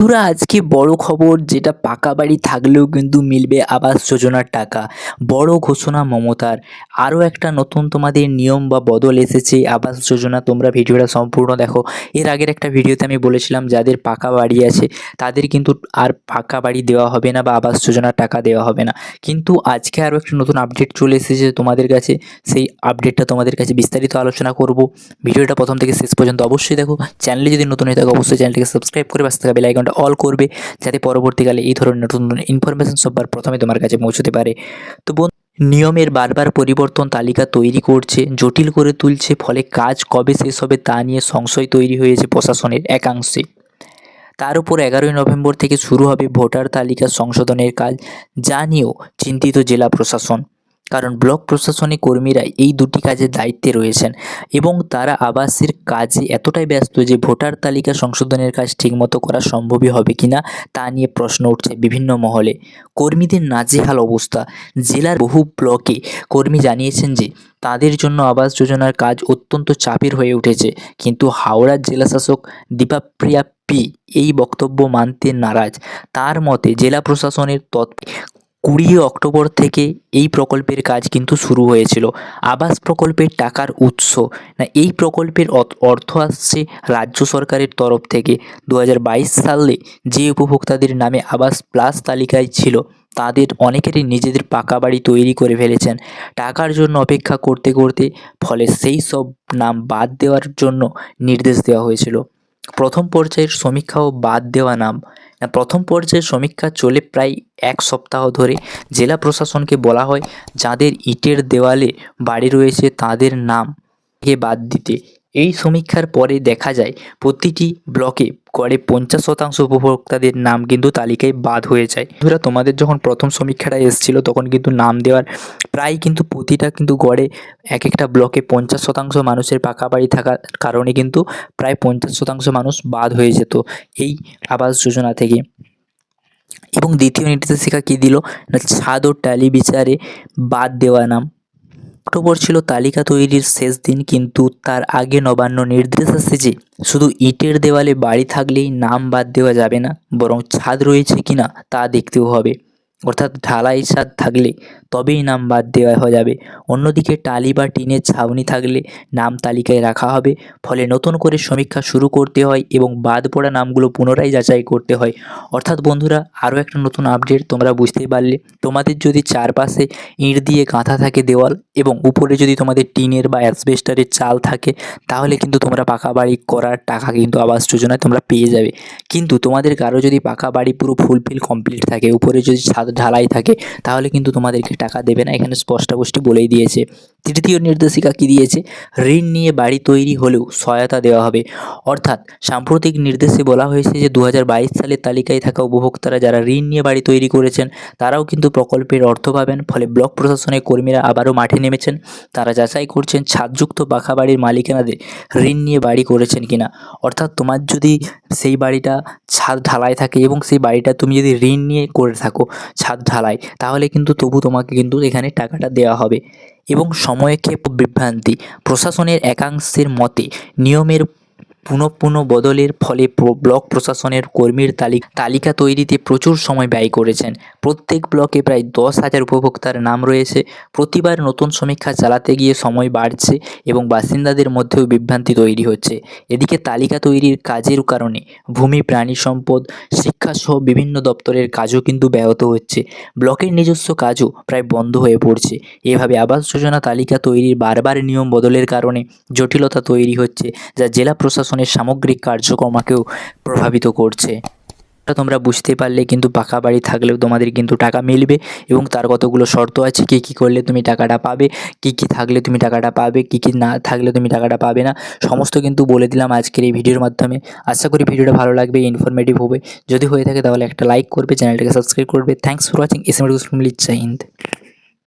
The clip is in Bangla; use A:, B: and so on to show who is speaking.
A: বন্ধুরা, আজকে বড় খবর, যেটা পাকা বাড়ি থাকলেও কিন্তু মিলবে আবাস যোজনার টাকা। বড় ঘোষণা মমতার। আরও একটা নতুন তোমাদের নিয়ম বা বদল এসেছে আবাস যোজনা। তোমরা ভিডিওটা সম্পূর্ণ দেখো। এর আগের একটা ভিডিওতে আমি বলেছিলাম যাদের পাকা বাড়ি আছে তাদের কিন্তু আর পাকা বাড়ি দেওয়া হবে না বা আবাস যোজনার টাকা দেওয়া হবে না। কিন্তু আজকে আরও একটা নতুন আপডেট চলে এসেছে তোমাদের কাছে। সেই আপডেটটা তোমাদের কাছে বিস্তারিত আলোচনা করব। ভিডিওটা প্রথম থেকে শেষ পর্যন্ত অবশ্যই দেখো। চ্যানেলে যদি নতুন হয়ে থাকে অবশ্যই চ্যানেলটিকে সাবস্ক্রাইব করে পাশে থাকা বেল আইকনটা অল করবে, যাতে পরবর্তীকালে এই ধরনের নতুন নতুন ইনফরমেশন সবার প্রথমে তোমার কাছে পৌঁছতে পারে। তো নিয়মের বারবার পরিবর্তন তালিকা তৈরি করছে, জটিল করে তুলছে, ফলে কাজ কবে শেষ হবে তা নিয়ে সংশয় তৈরি হয়েছে প্রশাসনের একাংশে। তার উপর 11ই নভেম্বর থেকে শুরু হবে ভোটার তালিকা সংশোধনের কাজ, যা নিয়েও চিন্তিত জেলা প্রশাসন। কারণ ব্লক প্রশাসনে কর্মীরা এই দুটি কাজের দায়িত্বে রয়েছেন এবং তারা আবাসের কাজে এতটাই ব্যস্ত যে ভোটার তালিকা সংশোধনের কাজ ঠিকমতো করা সম্ভবই হবে কিনা তা নিয়ে প্রশ্ন উঠছে বিভিন্ন মহলে। কর্মীদের নাজেহাল অবস্থা। জেলার বহু ব্লকে কর্মী জানিয়েছেন যে তাদের জন্য আবাস যোজনার কাজ অত্যন্ত চাপের হয়ে উঠেছে, কিন্তু হাওড়ার জেলাশাসক দীপাপ্রিয়া পি এই বক্তব্য মানতে নারাজ। তার মতে জেলা প্রশাসনের 20 অক্টোবর থেকে এই প্রকল্পের কাজ কিন্তু শুরু হয়েছিল। আবাস প্রকল্পের টাকার উৎস না, এই প্রকল্পের অর্থ আসছে রাজ্য সরকারের তরফ থেকে। 2022 সালে যে উপভোক্তাদের নামে আবাস প্লাস তালিকায় ছিল তাদের অনেকেরই নিজেদের পাকা বাড়ি তৈরি করে ফেলেছেন টাকার জন্য অপেক্ষা করতে করতে। ফলে সেই সব নাম বাদ দেওয়ার জন্য নির্দেশ দেওয়া হয়েছিল। প্রথম পর্যায়ের সমীক্ষাও বাদ দেওয়া নাম। প্রথম পর্যায়ের সমীক্ষা চলে প্রায় 1 সপ্তাহ ধরে। জেলা প্রশাসনকে বলা হয় যাদের ইটের দেওয়ালে বাড়ি রয়েছে তাদের নামকে বাদ দিতে। এই সমীক্ষার পরে দেখা যায় প্রতিটি ব্লকে গড়ে 50% উপভোক্তাদের নাম কিন্তু তালিকায় বাদ হয়ে যায়। বন্ধুরা, তোমাদের যখন প্রথম সমীক্ষাটা এসেছিল তখন কিন্তু নাম দেওয়ার প্রায় কিন্তু প্রতিটা কিন্তু গড়ে এক একটা ব্লকে 50% মানুষের পাকা বাড়ি থাকার কারণে কিন্তু প্রায় 50% মানুষ বাদ হয়ে যেত এই আবাস যোজনা থেকে। এবং দ্বিতীয় নির্দেশিকা কী দিল না, ছাদ ও টালি বিচারে বাদ দেওয়া নাম। অক্টোবর ছিল তালিকা তৈরির শেষ দিন, কিন্তু তার আগে নবান্ন নির্দেশ আসছে যে শুধু ইটের দেওয়ালে বাড়ি থাকলেই নাম বাদ দেওয়া যাবে না, বরং ছাদ রয়েছে কিনা তা দেখতেও হবে। অর্থাৎ ঢালাই ছাদ থাকলে তবেই নাম বাদ দেওয়া যাবে। অন্যদিকে টালি বা টিনের ছাউনি থাকলে নাম তালিকায় রাখা হবে। ফলে নতুন করে সমীক্ষা শুরু করতে হয় এবং বাদ পড়া নামগুলো পুনরায় যাচাই করতে হয়। অর্থাৎ বন্ধুরা, আরও একটা নতুন আপডেট তোমরা বুঝতেই পারলে। তোমাদের যদি চারপাশে ইঁট দিয়ে গাঁথা থাকে দেওয়াল এবং উপরে যদি তোমাদের টিনের বা অ্যাসবেস্টারের চাল থাকে, তাহলে কিন্তু তোমরা পাকা বাড়ি করার টাকা কিন্তু আবাস যোজনায় তোমরা পেয়ে যাবে। কিন্তু তোমাদের কারো যদি পাকা বাড়ি পুরো ফুলফিল কমপ্লিট থাকে, উপরে যদি ছাদ ঢালাই থাকে, তাহলে কিন্তু তোমাদেরকে টাকা দেবে না। এখানে স্পষ্টপুষ্টি বলেই দিয়েছে। তৃতীয় নির্দেশিকা কী দিয়েছে, ঋণ নিয়ে বাড়ি তৈরি হলেও সহায়তা দেওয়া হবে। অর্থাৎ সাম্প্রতিক নির্দেশে বলা হয়েছে যে 2022 সালের তালিকায় থাকা উপভোক্তারা যারা ঋণ নিয়ে বাড়ি তৈরি করেছেন তারাও কিন্তু প্রকল্পের অর্থ পাবেন। ফলে ব্লক প্রশাসনের কর্মীরা আবারও মাঠে নেমেছেন। তারা যাচাই করছেন ছাদযুক্ত পাকা বাড়ির মালিকানাদের ঋণ নিয়ে বাড়ি করেছেন কিনা। অর্থাৎ তোমার যদি সেই বাড়িটা ছাদ ঢালাই থাকে এবং সেই বাড়িটা তুমি যদি ঋণ নিয়ে করে থাকো ছাদ ঢালাই, তাহলে কিন্তু তবু তোমাকে কিন্তু এখানে টাকাটা দেওয়া হবে। এবং সময়ক্ষেপ বিভ্রান্তি। প্রশাসনের একাংশের মতে নিয়মের পুনঃ বদলের ফলে ব্লক প্রশাসনের কর্মীর তালিকা তৈরিতে প্রচুর সময় ব্যয় করেছেন। প্রত্যেক ব্লকে প্রায় 10,000 উপভোক্তার নাম রয়েছে। প্রতিবার নতুন সমীক্ষা চালাতে গিয়ে সময় বাড়ছে এবং বাসিন্দাদের মধ্যেও বিভ্রান্তি তৈরি হচ্ছে। এদিকে তালিকা তৈরির কাজের কারণে ভূমি, প্রাণী সম্পদ, শিক্ষাসহ বিভিন্ন দপ্তরের কাজও কিন্তু ব্যাহত হচ্ছে। ব্লকের নিজস্ব কাজও প্রায় বন্ধ হয়ে পড়ছে। এভাবে আবাস যোজনা তালিকা তৈরির বারবার নিয়ম বদলের কারণে জটিলতা তৈরি হচ্ছে, যা জেলা প্রশাসনের সামগ্রিক কার্যক্রমকেও প্রভাবিত করছে। তোমরা বুঝতে পারলে কিন্তু পাকা বাড়ি থাকলেও তোমাদের কিন্তু টাকা মিলবে এবং তার কতগুলো শর্ত আছে, কী কী করলে তুমি টাকাটা পাবে, কী কী থাকলে তুমি টাকাটা পাবে, কী কী না থাকলে তুমি টাকাটা পাবে না, সমস্ত কিন্তু বলে দিলাম আজকের এই ভিডিওর মাধ্যমে। আশা করি ভিডিওটা ভালো লাগবে, ইনফরমেটিভ হবে। যদি হয়ে থাকে তাহলে একটা লাইক করবে, চ্যানেলটাকে সাবস্ক্রাইব করবে। Thanks for watching. S M জয় হিন্দ।